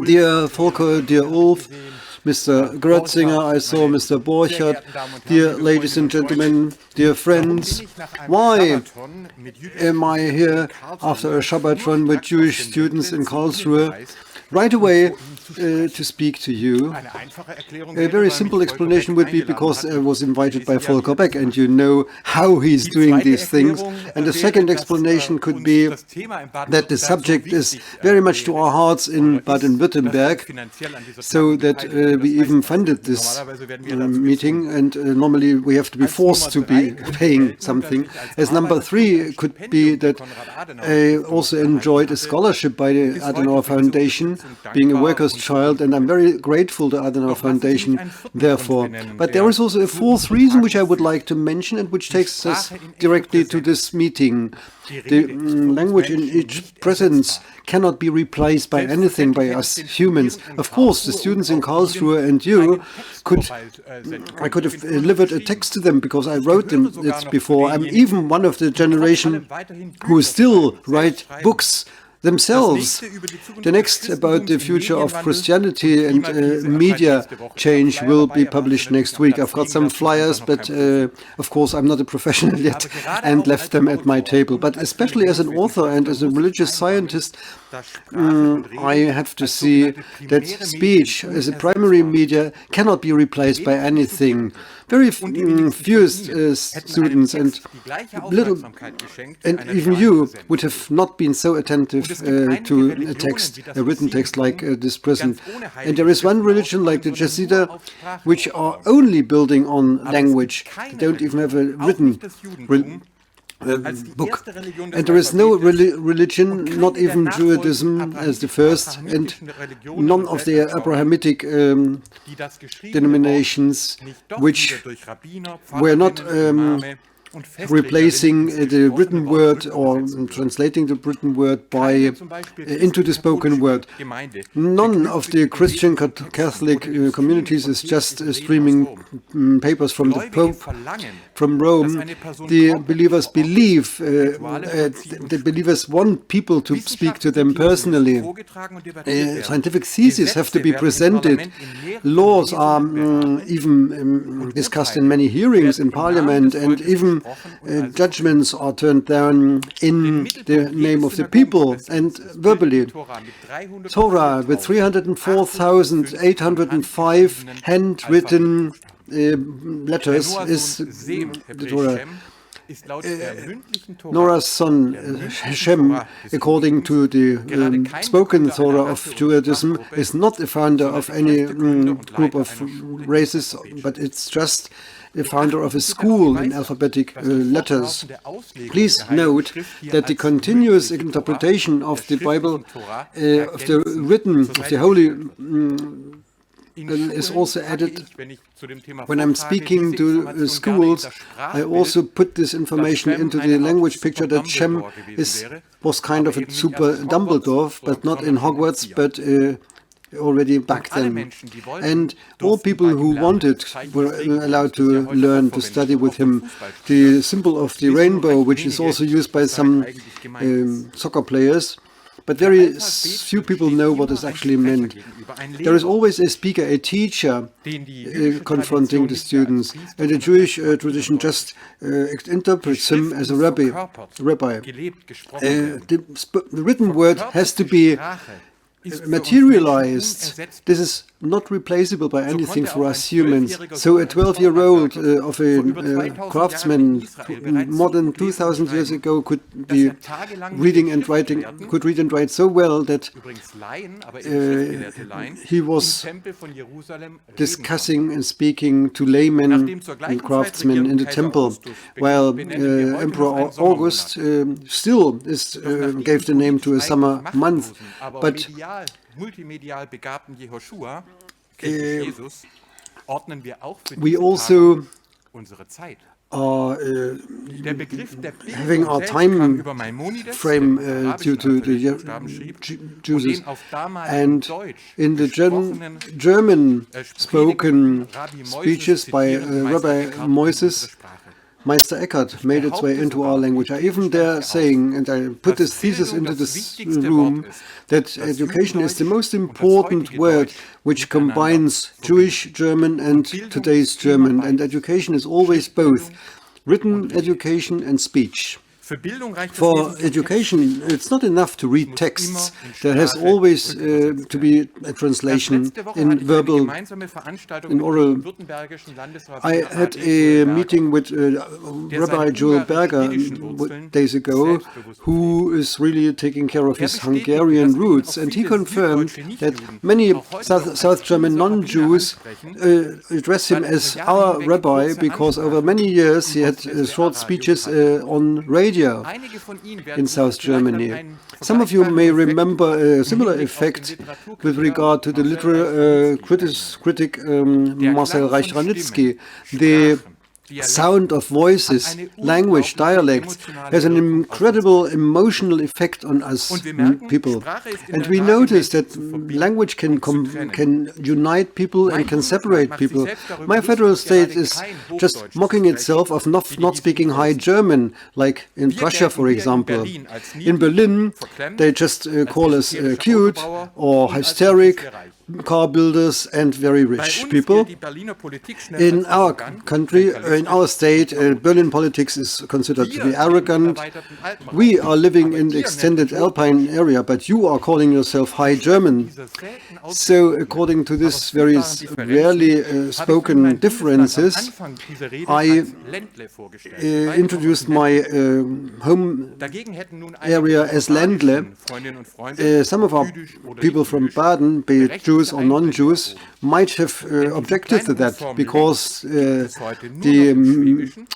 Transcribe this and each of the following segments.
Dear Volker, dear Ulf, Mr. Grötzinger, I saw Mr. Borchert, dear ladies and gentlemen, dear friends, why am I here after a Shabbat with Jewish students in Karlsruhe right away to speak to you? A very simple explanation would be because I was invited by Volker Beck and you know how he's doing these things. And the second explanation could be that the subject is very much to our hearts in Baden-Württemberg, so that we even funded this meeting, and normally we have to be forced to be paying something. As number three could be that I also enjoyed a scholarship by the Adenauer Foundation, being a worker's child, and I'm very grateful to Adenauer Foundation therefore. But there is also a fourth reason which I would like to mention and which takes us directly to this meeting. The language in each presence cannot be replaced by anything by us humans. Of course, the students in Karlsruhe and you I could have delivered a text to them because I wrote them it before. I'm even one of the generation who still write books themselves. The next about the future of Christianity and media change will be published next week. I've got some flyers, but of course I'm not a professional yet and left them at my table. But especially as an author and as a religious scientist, I have to see that speech as a primary media cannot be replaced by anything. Very few students and even you would have not been so attentive to a text, a written text like this present. And there is one religion like the Hasidim, which are only building on language. They don't even have a written book. And there is no religion, not even Judaism as the first, and none of the Abrahamic denominations which were not replacing the written word or translating the written word by into the spoken word. None of the Christian Catholic communities is just streaming papers from the Pope from Rome. The believers believe, the believers want people to speak to them personally. Scientific theses have to be presented. Laws are even discussed in many hearings in Parliament, and even judgments are turned down in the name of the people and verbally. Torah with 304,805 handwritten letters is the Torah. Noah's son Hashem, according to the spoken Torah of Judaism, is not the founder of any group of races, but it's just the founder of a school in alphabetic letters. Please note that the continuous interpretation of the Bible, of the written, of the holy, is also added. When I'm speaking to schools, I also put this information into the language picture that Shem was kind of a super Dumbledore, but not in Hogwarts, but already back then. And all people who wanted were allowed to learn to study with him. The symbol of the rainbow, which is also used by some soccer players, but very few people know what is actually meant. There is always a speaker, a teacher, confronting the students, and the Jewish tradition just interprets him as a rabbi. The written word has to be materialized. This is not replaceable by anything for us humans. So a 12-year-old of a craftsman more than 2,000 years ago could be reading and writing, could read and write so well that he was discussing and speaking to laymen and craftsmen in the temple, while Emperor August still gave the name to a summer month. But we also are having our time frame due to the Jews, and in the German spoken speeches by Rabbi Moses, Meister Eckhart made its way into our language. I even dare saying, and I put this thesis into this room, that education is the most important word which combines Jewish German and today's German. And education is always both written education and speech. For education, it's not enough to read texts. There has always to be a translation in verbal, in oral. I had a meeting with Rabbi Joel Berger days ago, who is really taking care of his Hungarian roots, and he confirmed that many South German non-Jews address him as our rabbi because over many years he had short speeches on radio in South Germany. Some of you may remember a similar effect with regard to the literary critic Marcel Reich-Ranitzky. The sound of voices, language, dialects has an incredible emotional effect on us people. And we notice that language can unite people and can separate people. My federal state is just mocking itself of not speaking High German, like in Prussia, for example. In Berlin, they just call us cute or hysteric, car builders and very rich people. In our country, in our state, Berlin politics is considered to be arrogant. We are living in the extended Alpine area, but you are calling yourself High German. So according to this very rarely spoken differences, I introduced my home area as Ländle. Some of our people from Baden, be it Jews or non-Jews, might have objected to that because the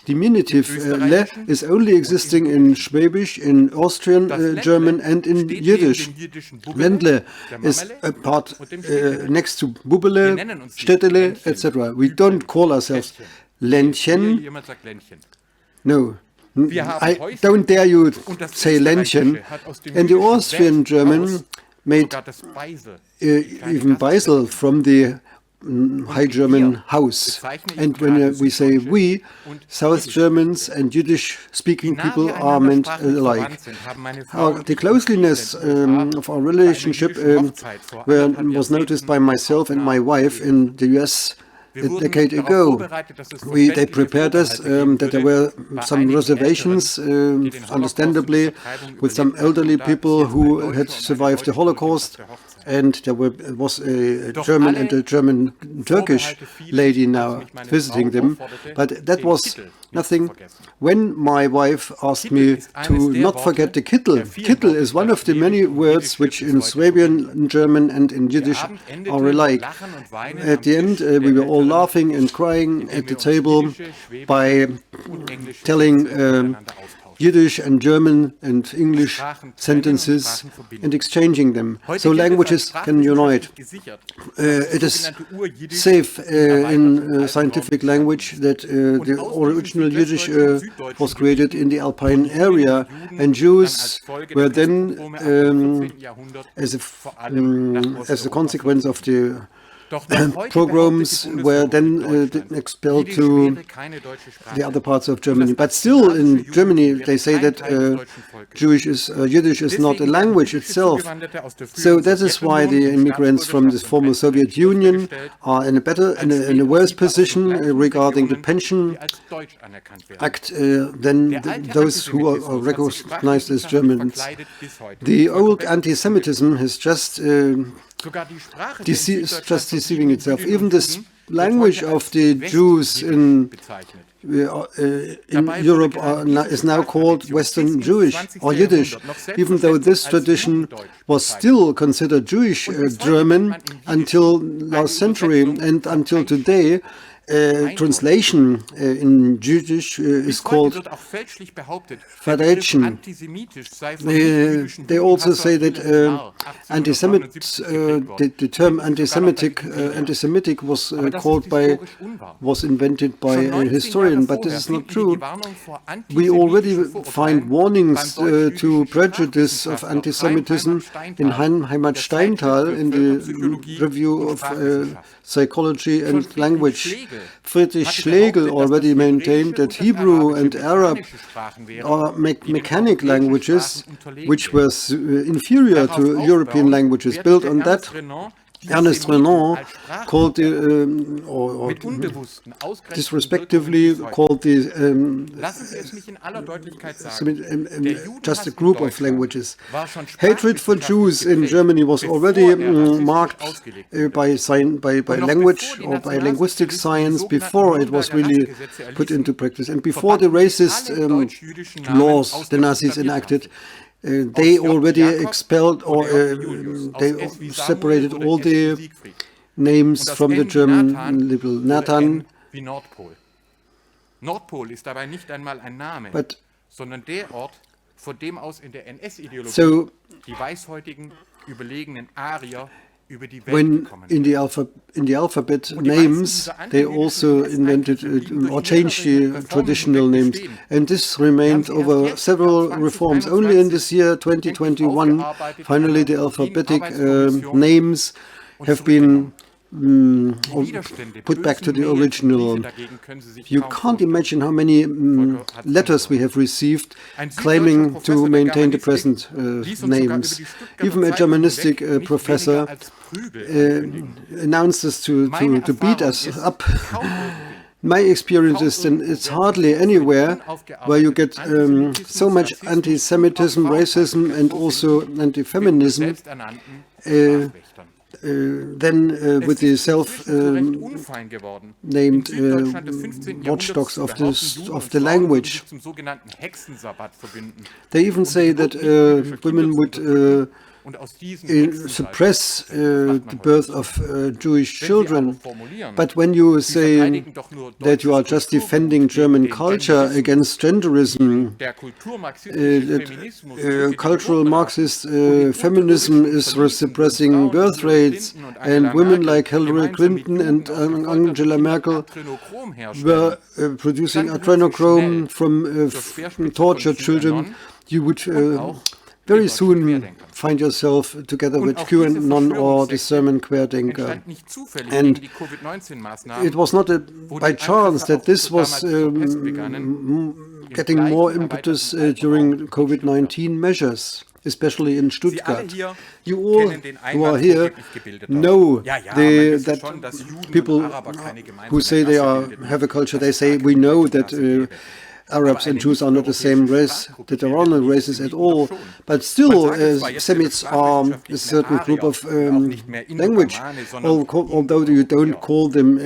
diminutive le is only existing in Schwäbisch, in Austrian German and in Yiddish. Ländle is a part next to Bubele, Städtele, etc. We don't call ourselves Ländchen. No. I don't dare you say Ländchen. And the Austrian German made even Beisel from the High German house. And when we say we, South Germans and Yiddish-speaking people are meant alike. The closeliness of our relationship was noticed by myself and my wife in the US a decade ago. They prepared us that there were some reservations, understandably, with some elderly people who had survived the Holocaust, and there was a German and a German-Turkish lady now visiting them, but that was nothing. When my wife asked me to not forget the Kittel, Kittel is one of the many words which in Swabian, in German and in Yiddish are alike. At the end we were all laughing and crying at the table by telling Yiddish and German and English sentences and exchanging them. So languages can unite. It is safe in scientific language that the original Yiddish was created in the Alpine area, and Jews were then, as a consequence of the pogroms, were then expelled to the other parts of Germany. But still in Germany they say that Yiddish is not a language itself. So that is why the immigrants from the former Soviet Union are in a worse position regarding the Pension Act than those who are recognized as Germans. The old anti-Semitism has just deceiving itself. Even the language of the Jews in Europe is now called Western Jewish or Yiddish, even though this tradition was still considered Jewish German until last century, and until today translation in Jiddisch is called Verdrechen. They also say that the term antisemitic was invented by a historian, but this is not true. We already find warnings to prejudice of antisemitism in Heimat Steintal in the review of psychology and language. Friedrich Schlegel already maintained that Hebrew and Arab are mechanic languages which were inferior to European languages. Built on that, Ernest Renan called or disrespectively called just a group of languages. Hatred for Jews in Germany was already marked by language or by linguistic science before it was really put into practice. And before the racist laws the Nazis enacted, they already expelled or they separated all the names from the German liberal Nathan. Nordpol ist dabei nicht einmal ein Name, sondern der Ort, von dem aus in der NS-Ideologie die weißhäutigen, überlegenen Arier über die Welt gekommen sind. In the alphabet names, they also invented or changed the traditional names, and this remained over several reforms. Only in this year, 2021, finally the alphabetic names have been put back to the original. You can't imagine how many letters we have received claiming to maintain the present names. Even a Germanistic professor announced us to beat us up. My experience is that it's hardly anywhere where you get so much anti-Semitism, racism, and also anti-feminism then with the self-named watchdogs of the language. They even say that women would suppress the birth of Jewish children. But when you say that you are just defending German culture against genderism, cultural Marxist feminism is suppressing birth rates, and women like Hillary Clinton and Angela Merkel were producing adrenochrome from tortured children, you would very soon find yourself together with QAnon or the Sermon Querdenker. And it was not by chance that this was getting more impetus during COVID-19 measures, especially in Stuttgart. You all who are here know that people who say they have a culture, they say, we know that Arabs and Jews are not the same race, that there are no races at all, but still Semites are a certain group of language, although you don't call them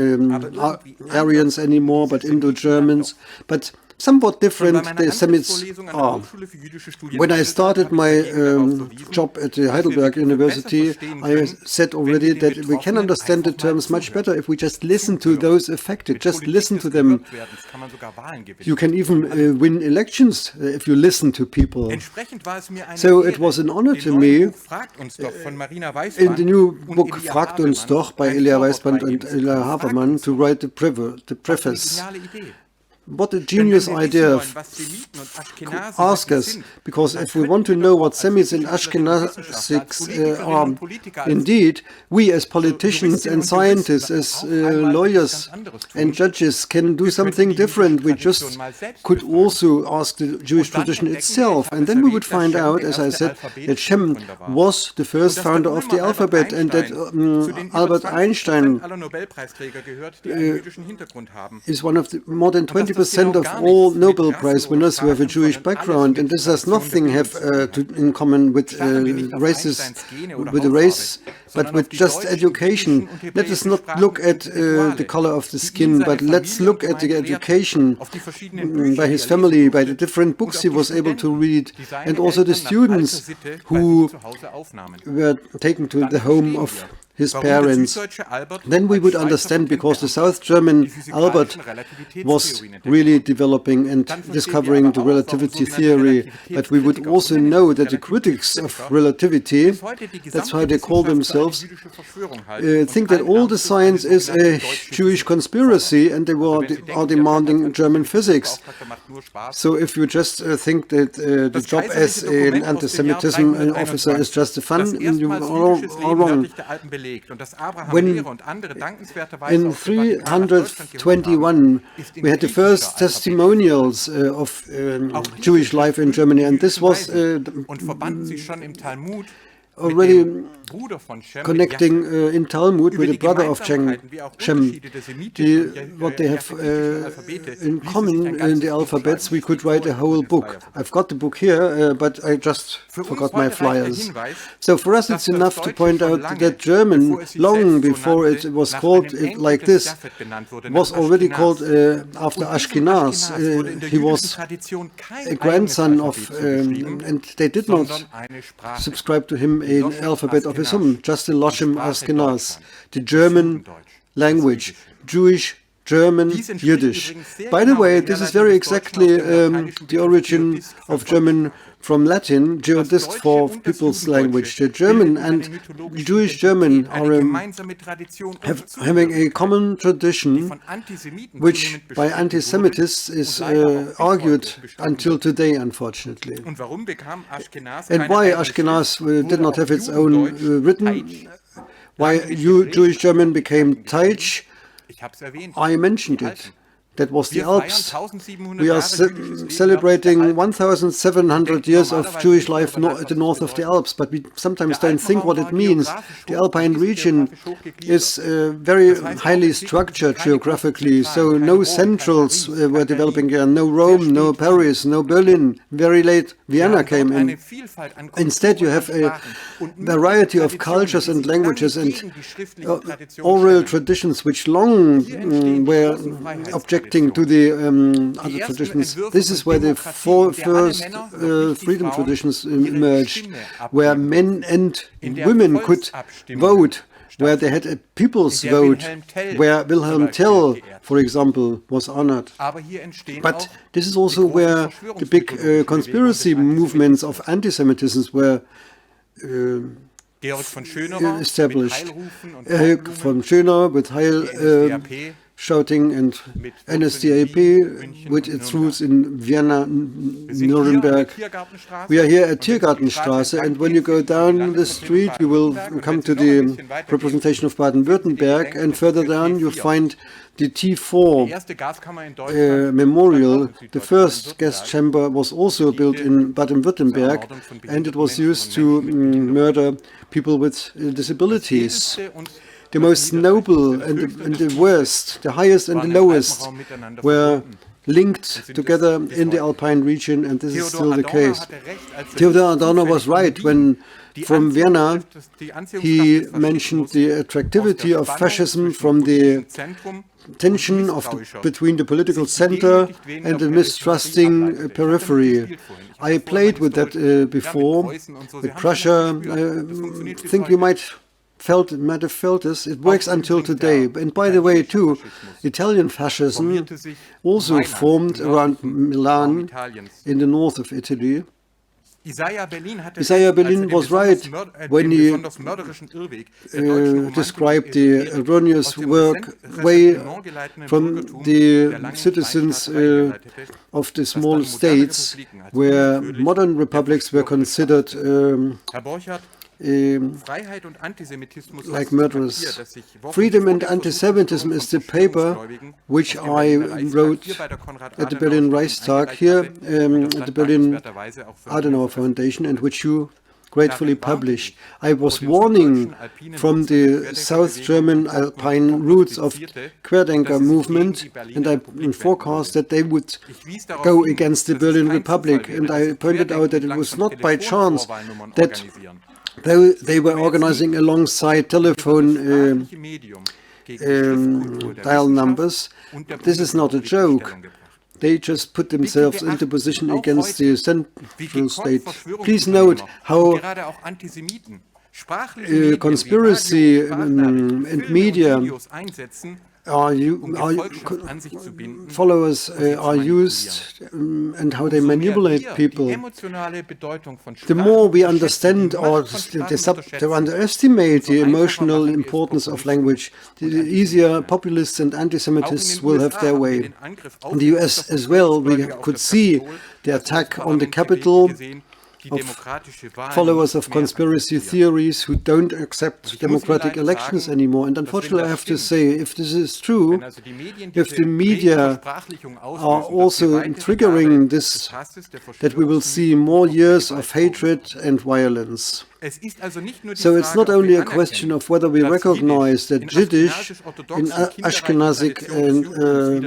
Aryans anymore, but Indo-Germans, but somewhat different the Semites are. When I started my job at the Heidelberg University, I said already that we can understand the terms much better if we just listen to those affected, just listen to them. You can even win elections if you listen to people. So it was an honor to me, in the new book Fragt uns doch by Elia Weisband and Elia Habermann, to write the preface. What a genius idea. Ask us, because if we want to know what Semites and Ashkenazics are, indeed, we as politicians and scientists, as lawyers and judges can do something different. We just could also ask the Jewish tradition itself, and then we would find out, as I said, that Shem was the first founder of the alphabet, and that Albert Einstein is one of the more than 20% of all Nobel Prize winners who have a Jewish background, and this has nothing in common with with race, but with just education. Let us not look at the color of the skin, but let's look at the education by his family, by the different books he was able to read, and also the students who were taken to the home of his parents, then we would understand, because the South German Albert was really developing and discovering the relativity theory. But we would also know that the critics of relativity, that's how they call themselves, think that all the science is a Jewish conspiracy, and they are demanding German physics. So if you just think that the job as an anti-Semitism officer is just fun, you are wrong. When in 321 we had the first testimonials of Jewish life in Germany, and this was already connecting in Talmud with the brother of Shem. What they have in common in the alphabets, we could write a whole book. I've got the book here, but I just forgot my flyers. So for us it's enough to point out that German, long before it was called like this, was already called after Ashkenaz. He was a grandson of, and they did not subscribe to him an alphabet of his own, just a Loshem Ashkenaz, the German language, Jewish, German, Yiddish. By the way, this is very exactly the origin of German from Latin, geodist for people's language. The German and Jewish German are having a common tradition, which by anti-Semitists is argued until today, unfortunately. And why Ashkenaz did not have its own written, why Jewish German became Deutsch, I mentioned it. That was the Alps. We are celebrating 1,700 years of Jewish life at the north of the Alps, but we sometimes don't think what it means. The Alpine region is very highly structured geographically, so no centrals were developing here, no Rome, no Paris, no Berlin. Very late Vienna came in. Instead you have a variety of cultures and languages and oral traditions which long were objecting to the other traditions. This is where the first freedom traditions emerged, where men and women could vote, where they had a people's vote, where Wilhelm Tell, for example, was honored. But this is also where the big conspiracy movements of anti-Semitism were established. Von Schöner with Heil shouting, and NSDAP with its roots in Vienna, Nuremberg. We are here at Tiergartenstraße, and when you go down the street you will come to the representation of Baden-Württemberg, and further down you find the T4 memorial. The first gas chamber was also built in Baden-Württemberg, and it was used to murder people with disabilities. The most noble and the worst, the highest and the lowest, were linked together in the Alpine region, and this is still the case. Theodor Adorno was right when, from Vienna, he mentioned the attractivity of fascism from the tension between the political center and the mistrusting periphery. I played with that before, with Prussia. I think you might have felt this. It works until today. And by the way, too, Italian fascism also formed around Milan in the north of Italy. Isaiah Berlin was right when he described the erroneous way from the citizens of the small states, where modern republics were considered like murderers. Freedom and Antisemitism is the paper which I wrote at the Berlin Reichstag here at the Berlin Adenauer Foundation, and which you gratefully published. I was warning from the South German Alpine roots of Querdenker movement, and I forecast that they would go against the Berlin Republic, and I pointed out that it was not by chance that they were organizing alongside telephone dial numbers. This is not a joke. They just put themselves into position against the central state. Please note how conspiracy and media followers are used and how they manipulate people. The more we understand or to underestimate the emotional importance of language, the easier populists and anti-Semites will have their way. In the US as well, we could see the attack on the Capitol of followers of conspiracy theories who don't accept democratic elections anymore. And unfortunately, I have to say, if this is true, if the media are also triggering this, that we will see more years of hatred and violence. So it's not only a question of whether we recognize that Yiddish in Ashkenazic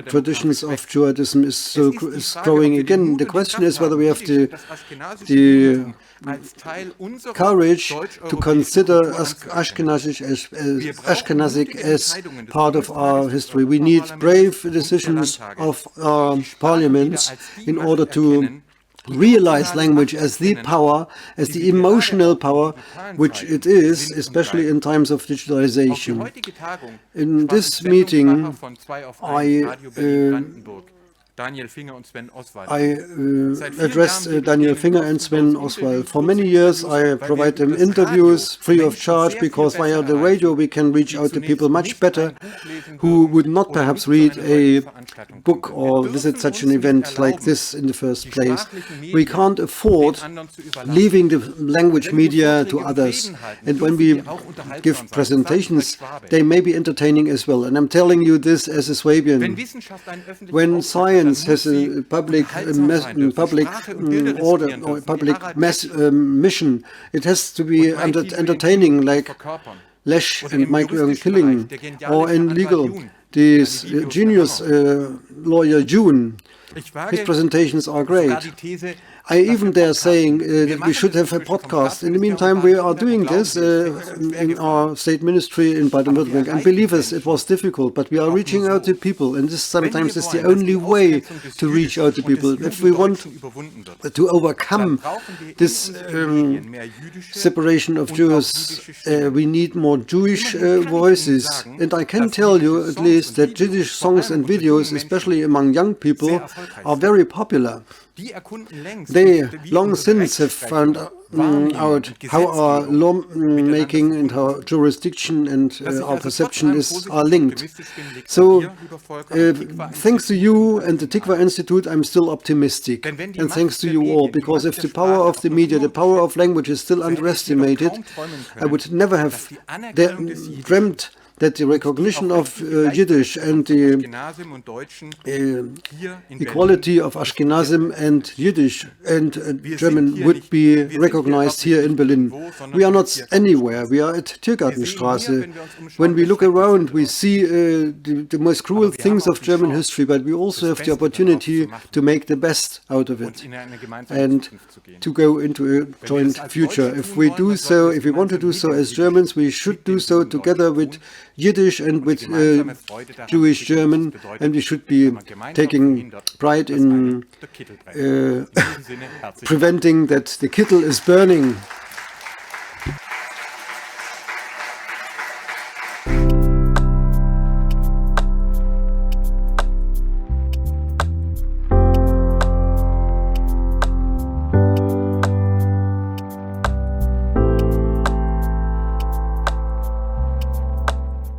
traditions of Judaism is growing again. The question is whether we have the courage to consider Ashkenazic as part of our history. We need brave decisions of our parliaments in order to realize language as the power, as the emotional power, which it is, especially in times of digitalization. In this meeting, I addressed Daniel Finger and Sven Oswald. For many years, I provide them interviews free of charge because via the radio we can reach out to people much better who would not perhaps read a book or visit such an event like this in the first place. We can't afford leaving the language media to others. And when we give presentations, they may be entertaining as well. And I'm telling you this as a Swabian. When science has a public order or public mission, it has to be entertaining, like Lesch and Mike Killing, or in legal, this genius lawyer June. His presentations are great. I even dare saying that we should have a podcast. In the meantime, we are doing this in our state ministry in Baden-Württemberg. And believe us, it was difficult, but we are reaching out to people. And this sometimes is the only way to reach out to people. If we want to overcome this separation of Jews, we need more Jewish voices. And I can tell you at least that Yiddish songs and videos, especially among young people, are very popular. They long since have found out how our lawmaking and our jurisdiction and our perception are linked. So, thanks to you and the Tikvah Institut, I'm still optimistic. And thanks to you all, because if the power of the media, the power of language is still underestimated, I would never have dreamt that the recognition of Yiddish and the equality of Ashkenazim and Yiddish and German would be recognized here in Berlin. We are not anywhere. We are at Tiergartenstraße. When we look around, we see the most cruel things of German history, but we also have the opportunity to make the best out of it and to go into a joint future. If we do so, if we want to do so as Germans, we should do so together with Yiddish and with Jewish German, and we should be taking pride in preventing that the Kittel is burning.